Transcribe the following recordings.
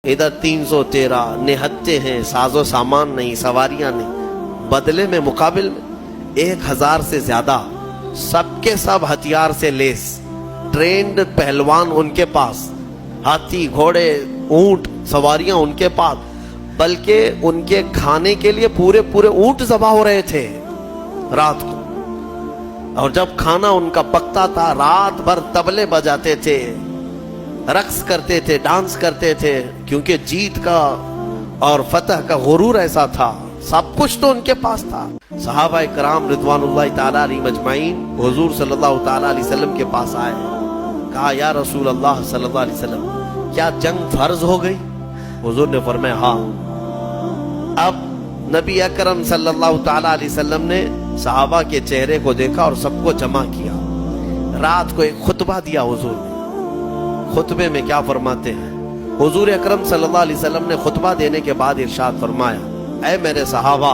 ادھر 313 نہتے ہیں، سازو سامان نہیں، سواریاں نہیں، بدلے میں مقابل میں 1000 سے زیادہ سب کے سب ہتھیار سے لیس، ٹرینڈ پہلوان ان کے پاس، ہاتھی گھوڑے اونٹ سواریاں ان کے پاس، بلکہ ان کے کھانے کے لیے پورے اونٹ ذبح ہو رہے تھے رات کو، اور جب کھانا ان کا پکتا تھا رات بھر طبلے بجاتے تھے، رقص کرتے تھے، ڈانس کرتے تھے، کیونکہ جیت کا اور فتح کا غرور ایسا تھا، سب کچھ تو ان کے پاس تھا۔ صحابہ کرام رضوان اللہ تعالی علیہم اجمعین حضور صلی اللہ تعالی علیہ وسلم کے پاس آئے، کہا یا رسول اللہ صلی اللہ علیہ وسلم کیا جنگ فرض ہو گئی؟ حضور نے فرمایا ہاں۔ اب نبی اکرم صلی اللہ تعالی علیہ وسلم نے صحابہ کے چہرے کو دیکھا اور سب کو جمع کیا، رات کو ایک خطبہ دیا حضور نے۔ خطبے میں کیا فرماتے ہیں؟ حضور اکرم صلی اللہ علیہ وسلم نے خطبہ دینے کے بعد ارشاد فرمایا، اے میرے صحابہ،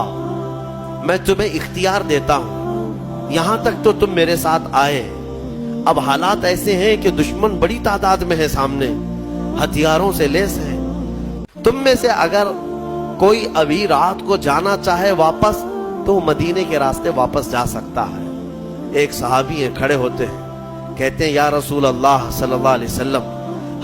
میں تمہیں اختیار دیتا ہوں، یہاں تک تو تم میرے ساتھ آئے، اب حالات ایسے ہیں کہ دشمن بڑی تعداد میں ہے سامنے، ہتھیاروں سے لیس ہے، تم میں سے اگر کوئی ابھی رات کو جانا چاہے واپس تو مدینے کے راستے واپس جا سکتا ہے۔ ایک صحابی ہیں کھڑے ہوتے ہیں، کہتے ہیں یا رسول اللہ صلی اللہ علیہ وسلم،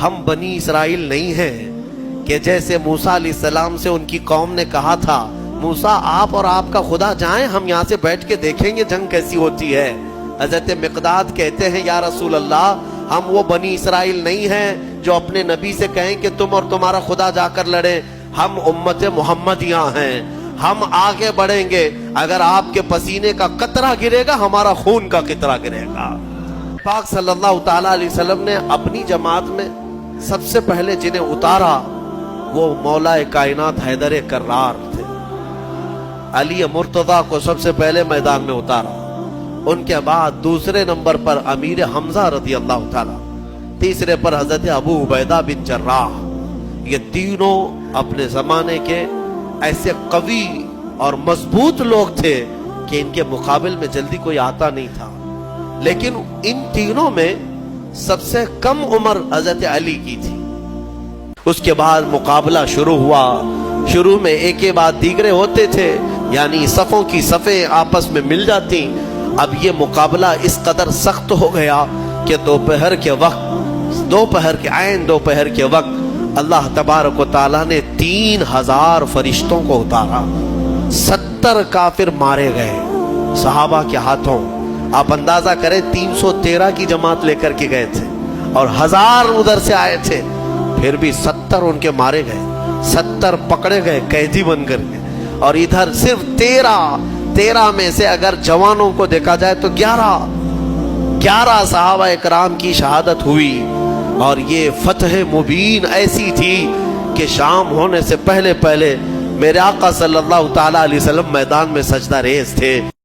ہم بنی اسرائیل نہیں ہیں کہ جیسے موسیٰ علیہ السلام سے ان کی قوم نے کہا تھا موسیٰ آپ اور آپ کا خدا جائیں، ہم یہاں سے بیٹھ کے دیکھیں گے جنگ کیسی ہوتی ہے۔ حضرت مقداد کہتے ہیں یا رسول اللہ، ہم وہ بنی اسرائیل نہیں ہیں جو اپنے نبی سے کہیں کہ تم اور تمہارا خدا جا کر لڑیں، ہم امت محمدیہ ہیں، ہم آگے بڑھیں گے، اگر آپ کے پسینے کا قطرہ گرے گا ہمارا خون کا قطرہ گرے گا۔ پاک صلی اللہ تعالی علیہ وسلم نے اپنی جماعت میں سب سے پہلے جنہیں اتارا وہ مولا کائنات حیدر کرار تھے، علی مرتضیٰ کو سب سے پہلے میدان میں اتارا، ان کے بعد دوسرے نمبر پر امیر حمزہ رضی اللہ تعالی، تیسرے پر حضرت ابو عبیدہ بن جراح۔ یہ تینوں اپنے زمانے کے ایسے قوی اور مضبوط لوگ تھے کہ ان کے مقابل میں جلدی کوئی آتا نہیں تھا، لیکن ان تینوں میں سب سے کم عمر حضرت علی کی تھی۔ اس کے بعد مقابلہ شروع ہوا، شروع میں ایک کے بعد دیگرے ہوتے تھے، یعنی صفوں کی صفیں آپس میں مل جاتی۔ اب یہ مقابلہ اس قدر سخت ہو گیا کہ دوپہر کے وقت اللہ تبارک و تعالیٰ نے 3000 فرشتوں کو اتارا، 70 کافر مارے گئے صحابہ کے ہاتھوں۔ آپ اندازہ کریں 313 کی جماعت لے کر کے گئے تھے اور 1000 ادھر سے آئے تھے، پھر بھی 70 ان کے مارے گئے، 70 پکڑے گئے قیدی بن کر کے، اور ادھر صرف 13 میں سے اگر جوانوں کو دیکھا جائے تو 11 صحابہ اکرام کی شہادت ہوئی۔ اور یہ فتح مبین ایسی تھی کہ شام ہونے سے پہلے میرے آقا صلی اللہ تعالی علیہ وسلم میدان میں سجدہ ریز تھے۔